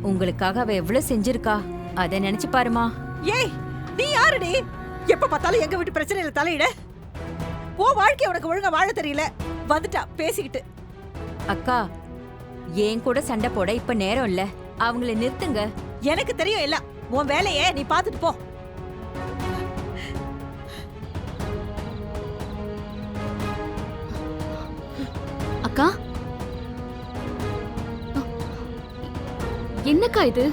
உங்களுக்காக அவ எவ்வளவு செஞ்சிருக்கா அத நினைச்சு பாருமா. ஏய், நீ யாருடி? எப்ப பார்த்தாலும் எங்க வீட்டு பிரச்சனையில தலையிட. ஓ வாழ்க்கை உனக்கு ஒழுங்கா வாழ தெரியல. வந்துட்டா பேசிக்கிட்டு. அக்கா, ஏன் கூட சண்டை போட இப்ப நேரம் இல்ல. அவங்கள நிறுத்துங்க. எனக்கு தெரியும் எல்லாம். உன் வேலையை நீ பார்த்துட்டு போ. அக்கா, என்னக்கா இது?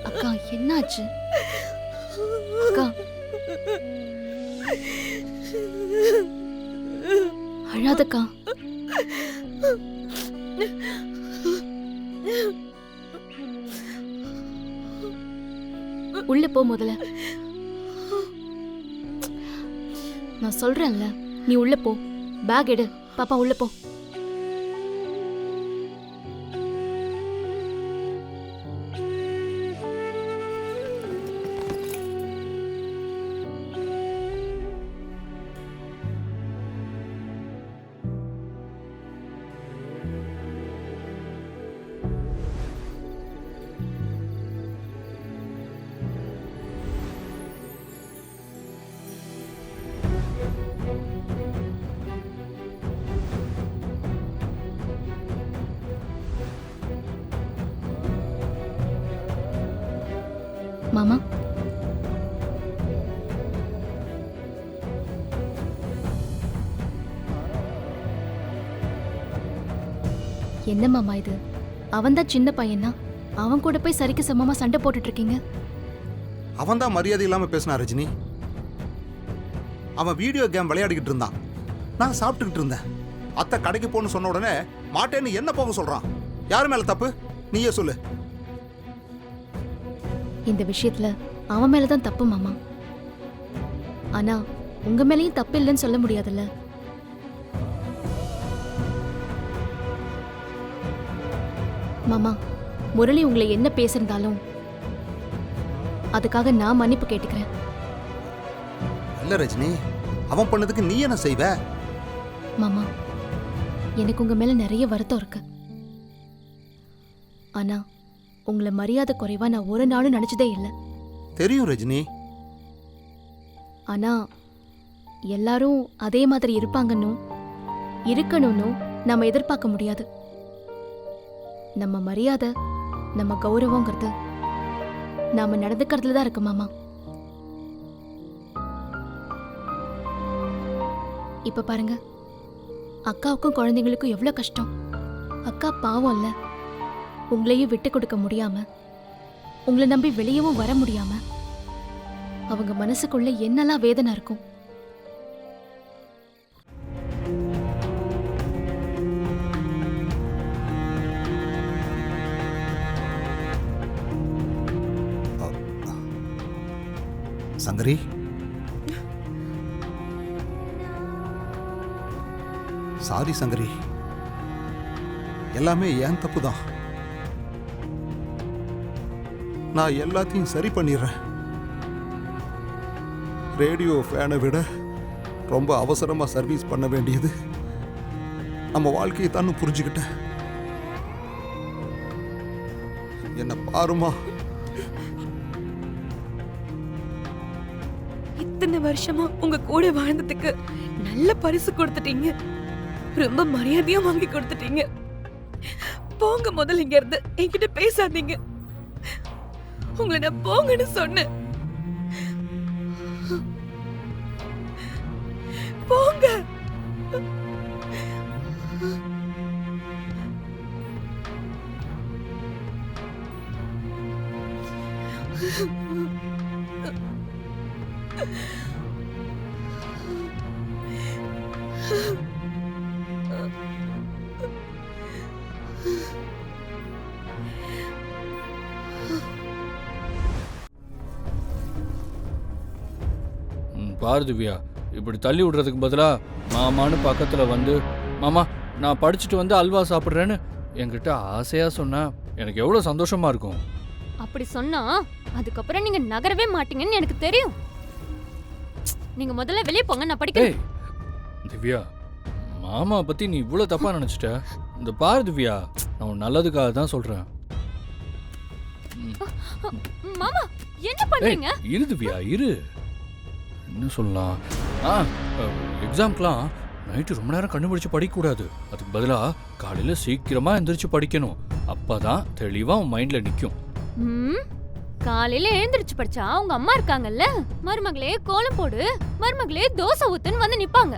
அக்கா, என்னாச்சு? அக்கா, அழாதக்கா. உள்ள போ முதல்ல. நான் சொல்றேன்ல, நீ உள்ள போ. பேக் எடு. பாப்பா உள்ள போ. மாமா, என்ன மாமா இது? அவன் தான் சின்ன பையனா? அவன் கூட போய் சரிக்கு சமமா சண்டை போட்டுட்டு இருக்கீங்க. அவன் தான் மரியாதை இல்லாம பேசினா ரஜினி. அவன் வீடியோ கேம் விளையாடிக்கிட்டு இருந்தான். நான் சாப்பிட்டுக்கிட்டு இருந்தேன். அத்தை கடைக்கு போன்னு சொன்ன உடனே மாட்டேன்னு என்ன போக சொல்றான். யாரு மேல தப்பு? நீயே சொல்லு. இந்த விஷயத்துல அவன் மேலதான் தப்பு மாமா. ஆனா உங்க மேலயும் தப்பு இல்லைன்னு சொல்ல முடியாதுல்ல. மாமா, முரளி உங்களை என்ன பேசிருந்தாலும் அதுக்காக நான் மன்னிப்பு கேட்டுக்கிறேன். இல்ல ரஜினி, அவன் பண்ணதுக்கு நீ என்ன செய்வ? மாமா, எனக்கு உங்க மேல நிறைய வருத்தம் இருக்கு. ஆனா உங்களை மரியாதை குறைவா நான் ஒரு நாளும் நினைச்சதே இல்லை. தெரியும் ரஜினி. ஆனா எல்லாரும் அதே மாதிரி இருப்பாங்கன்னு இருக்கணும்னு நம்ம எதிர்பார்க்க முடியாது. நம்ம மரியாதை, நம்ம கௌரவங்கிறது நாம நடந்துக்கிறதுல தான் இருக்கு மாமா. இப்ப பாருங்க, அக்காவுக்கும் குழந்தைங்களுக்கும் எவ்வளவு கஷ்டம். அக்கா பாவம் இல்ல, உங்களையும் விட்டு கொடுக்க முடியாம, உங்களை நம்பி வெளியவும் வர முடியாம அவங்க மனசுக்குள்ள என்னெல்லாம் வேதனை இருக்கும். சங்கரி, சாரி சங்கரி. எல்லாமே ஏன் தப்புதான். நான் எல்லாத்தையும் சரி பண்ணிடுறேன். ரேடியோ ஃபேனை விட ரொம்ப அவசரமா சர்வீஸ் பண்ண வேண்டியது நம்ம வாழ்க்கையை தான் புரிஞ்சுக்கிட்டேன். என்ன பாருமா, இத்தனை வருஷமா உங்க கூட வாழ்ந்ததுக்கு நல்ல பரிசு கொடுத்துட்டீங்க. ரொம்ப மரியாதையா வாங்கி கொடுத்துட்டீங்க. போங்க, முதல்ல இங்க இருந்து என்கிட்ட பேசாதீங்க. உங்களை நான் போங்கன்னு சொன்னேன். போங்க. பாரு திவ்யா, இப்படி தள்ளி விடுறதுக்கு பதிலாக மாமான்னு பக்கத்தில் வந்து, மாமா நான் படிச்சுட்டு வந்து அல்வா சாப்பிட்றேன்னு என்கிட்ட ஆசையாக சொன்னா எனக்கு எவ்வளோ சந்தோஷமா இருக்கும். அப்படி சொன்னா அதுக்கப்புறம் நீங்க நகரவே மாட்டீங்கன்னு எனக்கு தெரியும். நீங்க முதல்ல வெளியே போங்க, நான் படிக்கிறேன். திவ்யா, மாமா பத்தி நீ இவ்வளவு தப்பா நினைச்சிட்ட. இந்த பாரு திவ்யா, நான் உன் நல்லதுக்காக தான் சொல்றேன். மாமா என்ன பண்றீங்க? இரு திவ்யா இரு. என்ன சொல்லலாம், எக்ஸாம்க்குலாம் நைட்டு ரொம்ப நேரம் கண்டுபிடிச்சு படிக்கக்கூடாது. அதுக்கு பதிலாக காலையில் சீக்கிரமாக எந்திரிச்சு படிக்கணும். அப்பதான் தெளிவாக உன் மைண்டில் நிற்கும். காலையில எழுந்திருச்சு படிச்சா உங்க அம்மா இருக்காங்கல்ல, மருமகளே கோலம் போடு, மருமகளே தோசை ஊத்துன்னு வந்து நிப்பாங்க.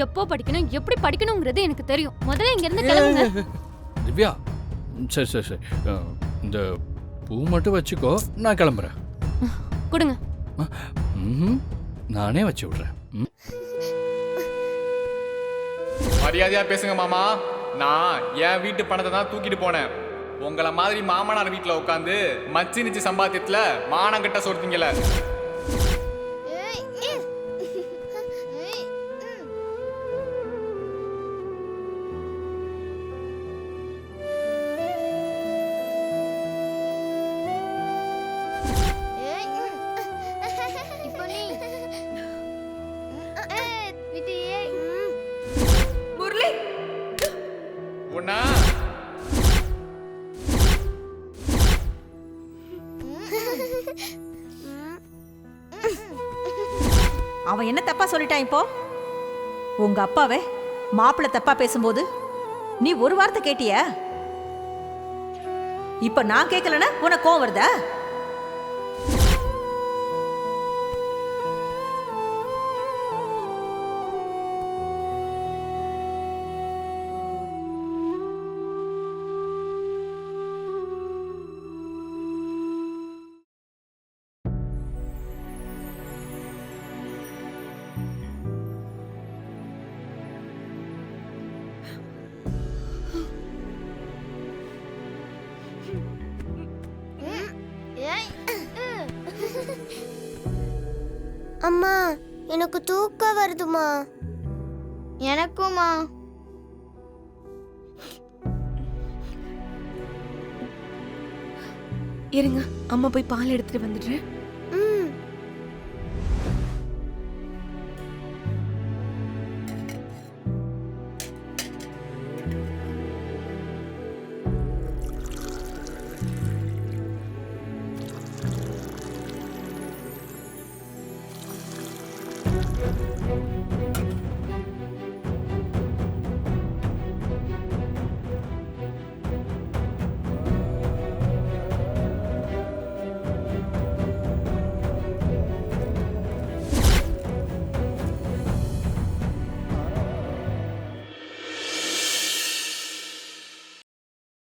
எப்போ படிக்கணும் எப்படி படிக்கணுங்கிறது எனக்கு தெரியும். முதல்ல இங்க இருந்து கிளம்புங்க. திவ்யா சரி சரி சரி, இந்த பூ மட்டும் வச்சுக்கோ, நான் கிளம்புறேன். கொடுங்க. நானே வச்சு விடுறேன். மரியாதையா பேசுங்க மாமா. நான் என் வீட்டு பணத்தை தான் தூக்கிட்டு போனேன். உங்களை மாதிரி மாமனார் வீட்டில் உட்காந்து மச்சி நிச்சு சம்பாத்தியத்துல மானங்கட்ட சொல்றீங்கள. உன்னா அவன் என்ன தப்பா சொல்லிட்டான் இப்போ? உங்க அப்பாவே மாப்பிள்ளை தப்பா பேசும்போது நீ ஒரு வார்த்தை கேட்டியா? இப்ப நான் கேட்கலன்னா உனக்கு கோவம் வருதா? அம்மா எனக்கு தூக்கம் வருதுமா. எனக்குமா. இருங்க, அம்மா போய் பால் எடுத்துட்டு வந்துடுறேன்.